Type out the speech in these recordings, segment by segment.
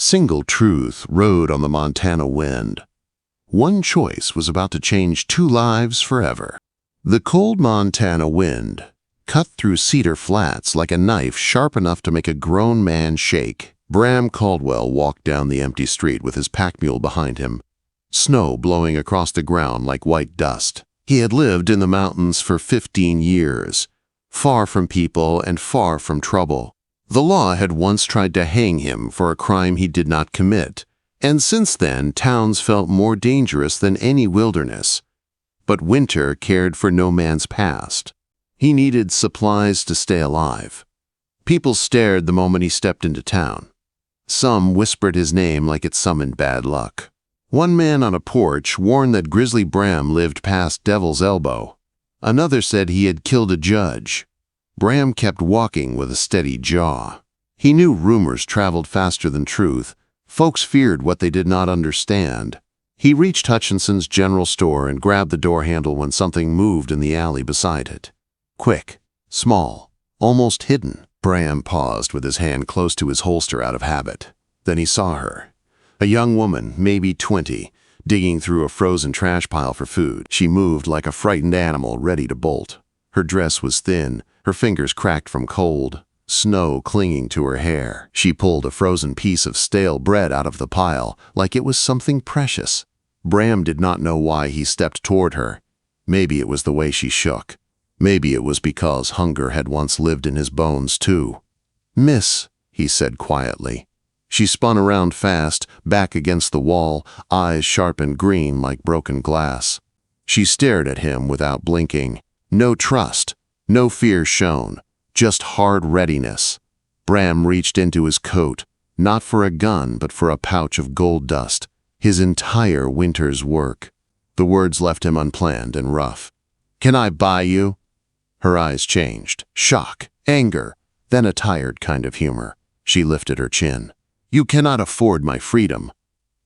Single truth rode on the Montana wind. One choice was about to change two lives forever. The cold Montana wind cut through cedar flats like a knife sharp enough to make a grown man shake. Bram Caldwell walked down the empty street with his pack mule behind him, snow blowing across the ground like white dust. He had lived in the mountains for 15 years, far from people and far from trouble. The law had once tried to hang him for a crime he did not commit, and since then towns felt more dangerous than any wilderness. But winter cared for no man's past. He needed supplies to stay alive. People stared the moment he stepped into town. Some whispered his name like it summoned bad luck. One man on a porch warned that Grizzly Bram lived past Devil's Elbow. Another said he had killed a judge. Bram kept walking with a steady jaw. He knew rumors traveled faster than truth. Folks feared what they did not understand. He reached Hutchinson's general store and grabbed the door handle when something moved in the alley beside it. Quick, small, almost hidden. Bram paused with his hand close to his holster out of habit. Then he saw her. A young woman, maybe 20, digging through a frozen trash pile for food. She moved like a frightened animal ready to bolt. Her dress was thin, her fingers cracked from cold, snow clinging to her hair. She pulled a frozen piece of stale bread out of the pile like it was something precious. Bram did not know why he stepped toward her. Maybe it was the way she shook. Maybe it was because hunger had once lived in his bones too. "Miss," he said quietly. She spun around fast, back against the wall, eyes sharp and green like broken glass. She stared at him without blinking. No trust, no fear shown, just hard readiness. Bram reached into his coat, not for a gun but for a pouch of gold dust, his entire winter's work. The words left him unplanned and rough. "Can I buy you?" Her eyes changed. Shock, anger, then a tired kind of humor. She lifted her chin. "You cannot afford my freedom."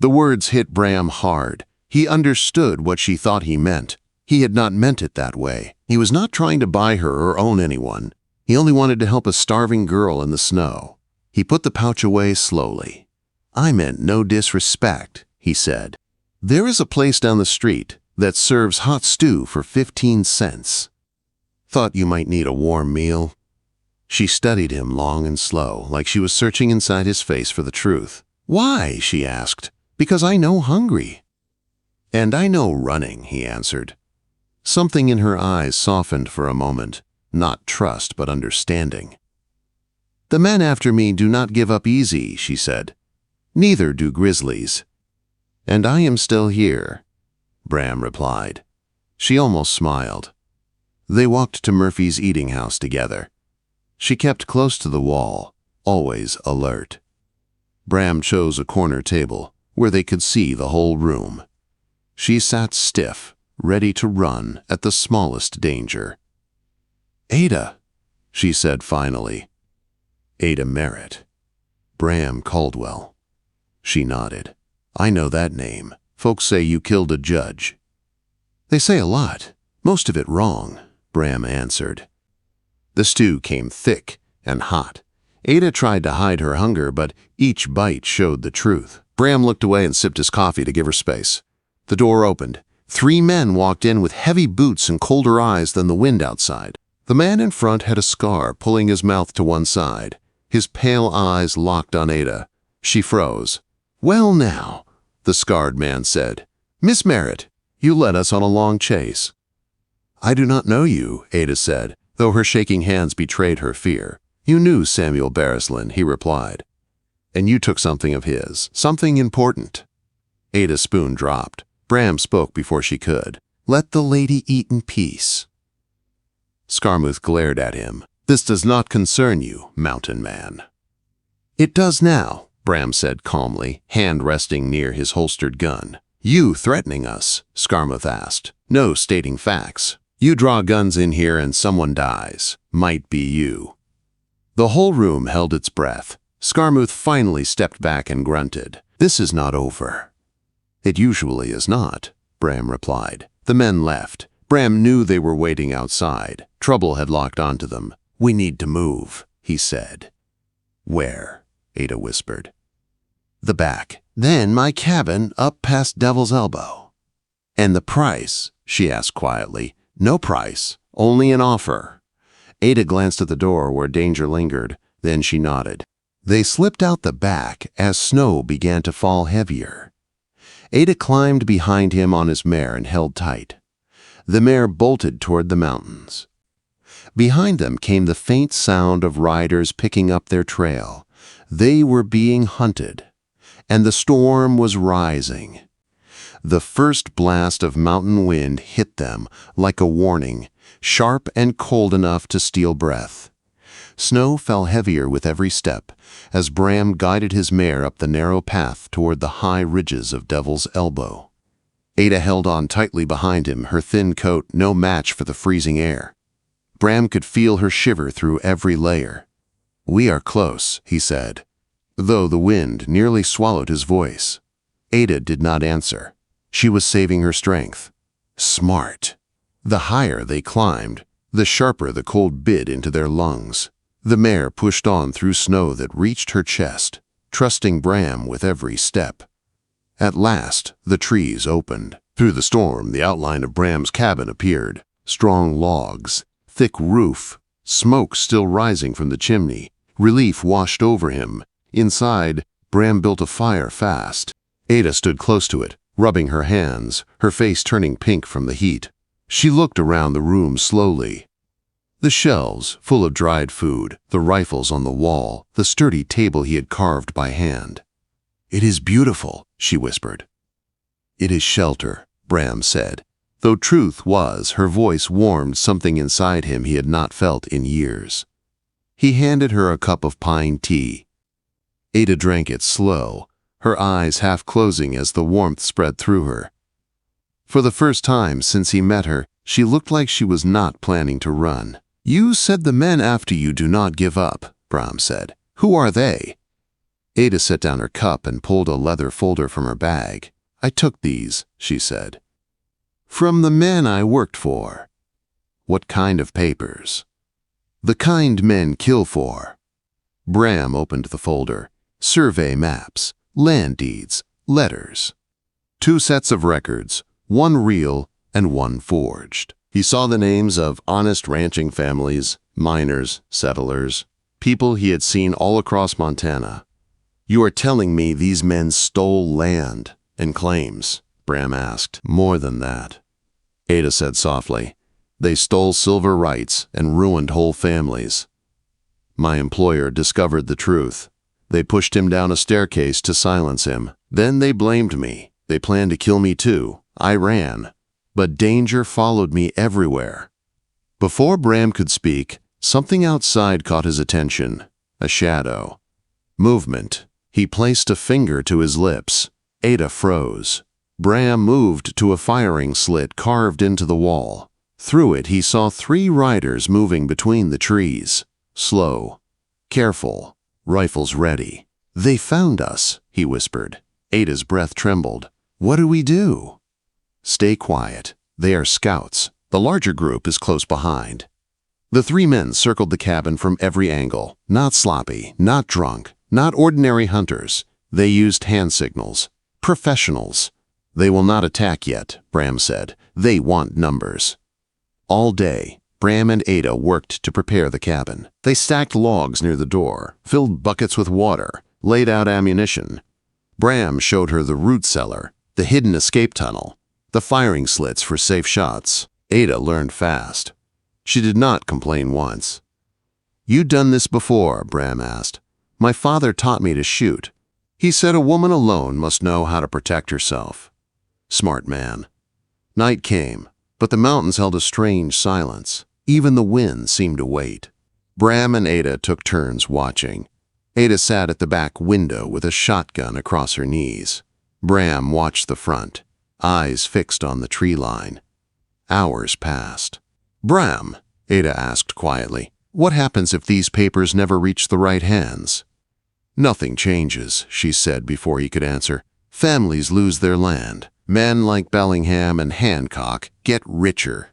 The words hit Bram hard. He understood what she thought he meant. He had not meant it that way. He was not trying to buy her or own anyone. He only wanted to help a starving girl in the snow. He put the pouch away slowly. "I meant no disrespect," he said. "There is a place down the street that serves hot stew for 15 cents. Thought you might need a warm meal." She studied him long and slow, like she was searching inside his face for the truth. "Why?" she asked. "Because I know hungry." "And I know running," he answered. Something in her eyes softened for a moment, not trust but understanding. "The men after me do not give up easy," she said. "Neither do grizzlies." "And I am still here," Bram replied. She almost smiled. They walked to Murphy's eating house together. She kept close to the wall, always alert. Bram chose a corner table where they could see the whole room. She sat stiff, ready to run at the smallest danger. "Ada," she said finally. "Ada Merritt. Bram Caldwell." She nodded. "I know that name. Folks say you killed a judge." "They say a lot, most of it wrong," Bram answered. The stew came thick and hot. Ada tried to hide her hunger, but each bite showed the truth. Bram looked away and sipped his coffee to give her space. The door opened. 3 men walked in with heavy boots and colder eyes than the wind outside. The man in front had a scar, pulling his mouth to one side. His pale eyes locked on Ada. She froze. "Well now," the scarred man said. "Miss Merritt, you led us on a long chase." "I do not know you," Ada said, though her shaking hands betrayed her fear. "You knew Samuel Barrislin," he replied. "And you took something of his, something important." Ada's spoon dropped. Bram spoke before she could. "Let the lady eat in peace." Scarmuth glared at him. "This does not concern you, mountain man." "It does now," Bram said calmly, hand resting near his holstered gun. "You threatening us?" Scarmuth asked. "No, stating facts. You draw guns in here and someone dies. Might be you." The whole room held its breath. Scarmuth finally stepped back and grunted. "This is not over." "It usually is not," Bram replied. The men left. Bram knew they were waiting outside. Trouble had locked onto them. "We need to move," he said. "Where?" Ada whispered. The back. Then my cabin up past Devil's Elbow. And the price? She asked quietly. No price, only an offer. Ada glanced at the door where danger lingered. Then she nodded. They slipped out the back as snow began to fall heavier. Ada climbed behind him on his mare and held tight. The mare bolted toward the mountains. Behind them came the faint sound of riders picking up their trail. They were being hunted, and the storm was rising. The first blast of mountain wind hit them like a warning, sharp and cold enough to steal breath. Snow fell heavier with every step as Bram guided his mare up the narrow path toward the high ridges of Devil's Elbow. Ada held on tightly behind him, her thin coat no match for the freezing air. Bram could feel her shiver through every layer. "We are close," he said, though the wind nearly swallowed his voice. Ada did not answer. She was saving her strength. Smart. The higher they climbed, the sharper the cold bit into their lungs. The mare pushed on through snow that reached her chest, trusting Bram with every step. At last, the trees opened. Through the storm, the outline of Bram's cabin appeared. Strong logs, thick roof, smoke still rising from the chimney. Relief washed over him. Inside, Bram built a fire fast. Ada stood close to it, rubbing her hands, her face turning pink from the heat. She looked around the room slowly. The shelves, full of dried food, the rifles on the wall, the sturdy table he had carved by hand. "It is beautiful," she whispered. "It is shelter," Bram said. Though truth was, her voice warmed something inside him he had not felt in years. He handed her a cup of pine tea. Ada drank it slow, her eyes half closing as the warmth spread through her. For the first time since he met her, she looked like she was not planning to run. "You said the men after you do not give up," Bram said. "Who are they?" Ada set down her cup and pulled a leather folder from her bag. "I took these," she said. "From the men I worked for." "What kind of papers?" "The kind men kill for." Bram opened the folder. Survey maps, land deeds, letters. 2 sets of records, 1 real and 1 forged. He saw the names of honest ranching families, miners, settlers, people he had seen all across Montana. "You are telling me these men stole land and claims?" Bram asked. "More than that," Ada said softly. "They stole silver rights and ruined whole families. My employer discovered the truth. They pushed him down a staircase to silence him. Then they blamed me. They planned to kill me too. I ran. But danger followed me everywhere." Before Bram could speak, something outside caught his attention. A shadow. Movement. He placed a finger to his lips. Ada froze. Bram moved to a firing slit carved into the wall. Through it he saw 3 riders moving between the trees. Slow. Careful. Rifles ready. "They found us," he whispered. Ada's breath trembled. "What do we do?" "Stay quiet. They are scouts. The larger group is close behind." The 3 men circled the cabin from every angle. Not sloppy, not drunk, not ordinary hunters. They used hand signals. Professionals. "They will not attack yet," Bram said. "They want numbers." All day, Bram and Ada worked to prepare the cabin. They stacked logs near the door, filled buckets with water, laid out ammunition. Bram showed her the root cellar, the hidden escape tunnel, the firing slits for safe shots. Ada learned fast. She did not complain once. "You done this before?" Bram asked. "My father taught me to shoot. He said a woman alone must know how to protect herself." Smart man. Night came, but the mountains held a strange silence. Even the wind seemed to wait. Bram and Ada took turns watching. Ada sat at the back window with a shotgun across her knees. Bram watched the front, eyes fixed on the tree line. Hours passed. "Bram," Ada asked quietly, "what happens if these papers never reach the right hands?" "Nothing changes," she said before he could answer. "Families lose their land. Men like Bellingham and Hancock get richer."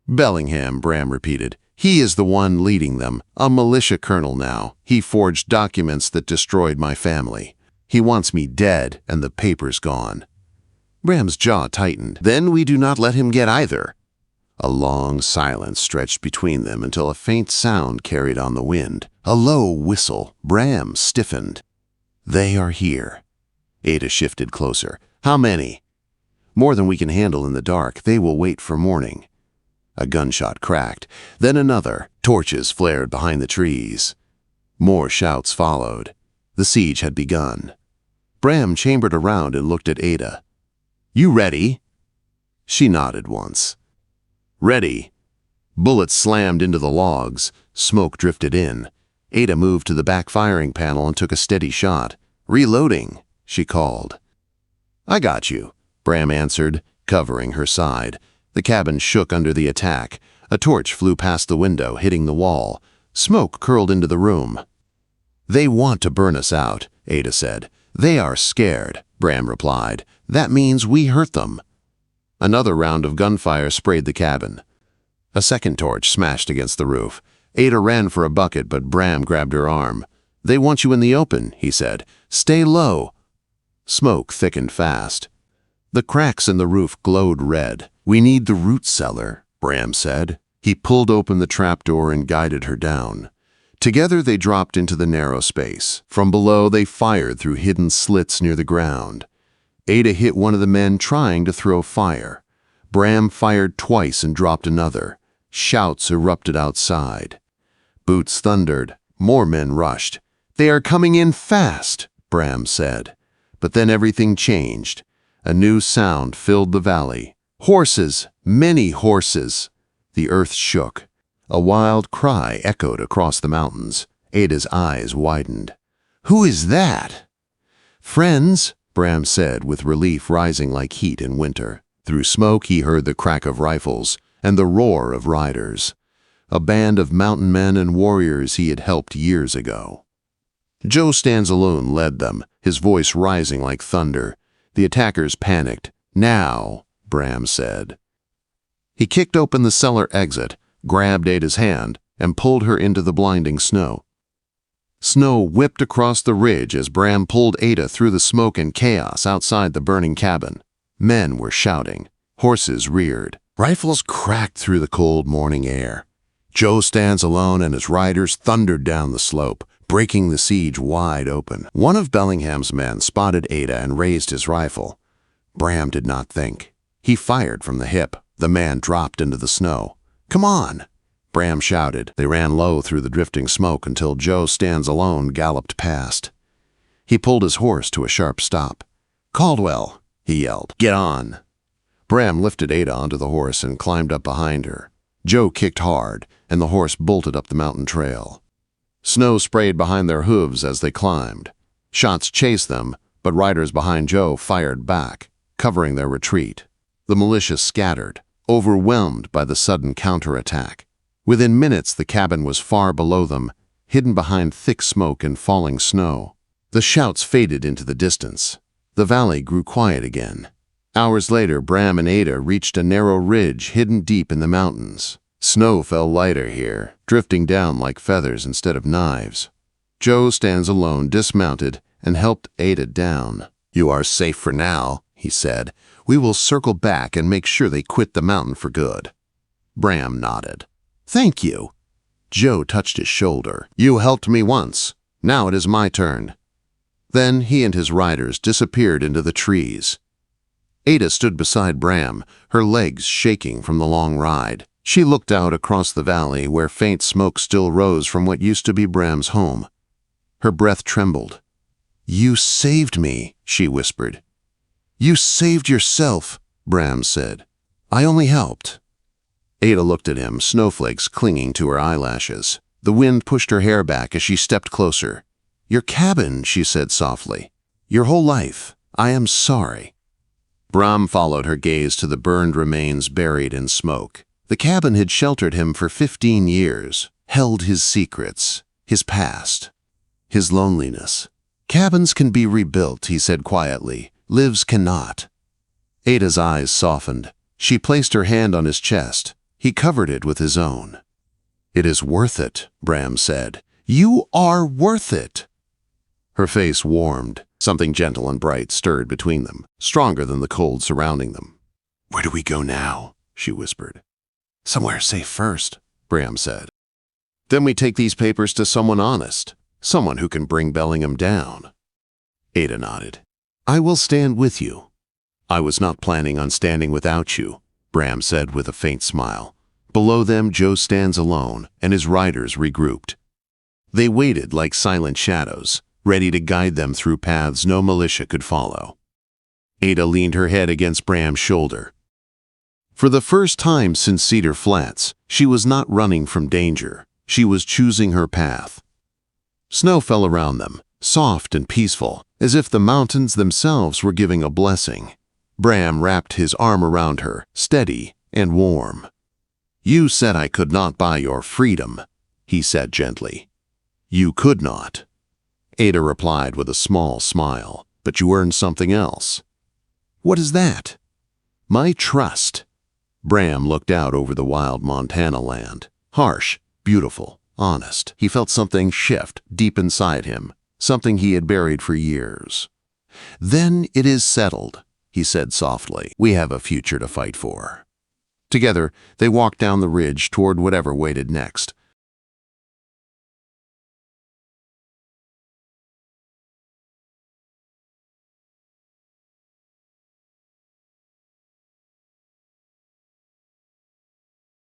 "Bellingham," Bram repeated. "He is the one leading them, a militia colonel now. He forged documents that destroyed my family." He wants me dead, and the paper's gone." Bram's jaw tightened. "Then we do not let him get either." A long silence stretched between them until a faint sound carried on the wind. A low whistle. Bram stiffened. "They are here." Ada shifted closer. "How many?" "More than we can handle in the dark. They will wait for morning." A gunshot cracked, then another. Torches flared behind the trees. More shouts followed. The siege had begun. Bram chambered around and looked at Ada. "You ready?" She nodded once. "Ready." Bullets slammed into the logs. Smoke drifted in. Ada moved to the back firing panel and took a steady shot. "Reloading," she called. "I got you," Bram answered, covering her side. The cabin shook under the attack. A torch flew past the window, hitting the wall. Smoke curled into the room. "They want to burn us out," Ada said. "They are scared," Bram replied. "That means we hurt them." Another round of gunfire sprayed the cabin. A second torch smashed against the roof. Ada ran for a bucket, but Bram grabbed her arm. "They want you in the open," he said. "Stay low." Smoke thickened fast. The cracks in the roof glowed red. "We need the root cellar," Bram said. He pulled open the trapdoor and guided her down. Together they dropped into the narrow space. From below they fired through hidden slits near the ground. Ada hit one of the men trying to throw fire. Bram fired twice and dropped another. Shouts erupted outside. Boots thundered. More men rushed. "They are coming in fast," Bram said. But then everything changed. A new sound filled the valley. Horses, many horses. The earth shook. A wild cry echoed across the mountains. Ada's eyes widened. "Who is that?" "Friends," Bram said, with relief rising like heat in winter. Through smoke he heard the crack of rifles and the roar of riders. A band of mountain men and warriors he had helped years ago. Joe Stands Alone led them, his voice rising like thunder. The attackers panicked. "Now," Bram said. He kicked open the cellar exit, grabbed Ada's hand, and pulled her into the blinding snow. Snow whipped across the ridge as Bram pulled Ada through the smoke and chaos outside the burning cabin. Men were shouting. Horses reared. Rifles cracked through the cold morning air. Joe Stands Alone and his riders thundered down the slope, breaking the siege wide open. One of Bellingham's men spotted Ada and raised his rifle. Bram did not think. He fired from the hip. The man dropped into the snow. "Come on!" Bram shouted. They ran low through the drifting smoke until Joe Stands Alone galloped past. He pulled his horse to a sharp stop. "Caldwell!" he yelled. "Get on!" Bram lifted Ada onto the horse and climbed up behind her. Joe kicked hard, and the horse bolted up the mountain trail. Snow sprayed behind their hooves as they climbed. Shots chased them, but riders behind Joe fired back, covering their retreat. The militia scattered, overwhelmed by the sudden counterattack. Within minutes, the cabin was far below them, hidden behind thick smoke and falling snow. The shouts faded into the distance. The valley grew quiet again. Hours later, Bram and Ada reached a narrow ridge hidden deep in the mountains. Snow fell lighter here, drifting down like feathers instead of knives. Joe Stands Alone dismounted and helped Ada down. "You are safe for now," he said. "We will circle back and make sure they quit the mountain for good." Bram nodded. "Thank you." Joe touched his shoulder. "You helped me once. Now it is my turn." Then he and his riders disappeared into the trees. Ada stood beside Bram, her legs shaking from the long ride. She looked out across the valley where faint smoke still rose from what used to be Bram's home. Her breath trembled. "You saved me," she whispered. "You saved yourself," Bram said. "I only helped." Ada looked at him, snowflakes clinging to her eyelashes. The wind pushed her hair back as she stepped closer. "Your cabin," she said softly. "Your whole life. I am sorry." Bram followed her gaze to the burned remains buried in smoke. The cabin had sheltered him for 15 years, held his secrets, his past, his loneliness. "Cabins can be rebuilt," he said quietly. "Lives cannot." Ada's eyes softened. She placed her hand on his chest. He covered it with his own. "It is worth it," Bram said. "You are worth it." Her face warmed. Something gentle and bright stirred between them, stronger than the cold surrounding them. "Where do we go now?" she whispered. "Somewhere safe first," Bram said. "Then we take these papers to someone honest, someone who can bring Bellingham down." Ada nodded. "I will stand with you." "I was not planning on standing without you," Bram said with a faint smile. Below them, Joe stands alone, and his riders regrouped. They waited like silent shadows, ready to guide them through paths no militia could follow. Ada leaned her head against Bram's shoulder. For the first time since Cedar Flats, she was not running from danger. She was choosing her path. Snow fell around them, soft and peaceful, as if the mountains themselves were giving a blessing. Bram wrapped his arm around her, steady and warm. "You said I could not buy your freedom," he said gently. "You could not." Ada replied with a small smile, "But you earned something else." "What is that?" "My trust." Bram looked out over the wild Montana land. Harsh, beautiful, honest. He felt something shift deep inside him, something he had buried for years. "Then it is settled," he said softly. "We have a future to fight for." Together, they walked down the ridge toward whatever waited next,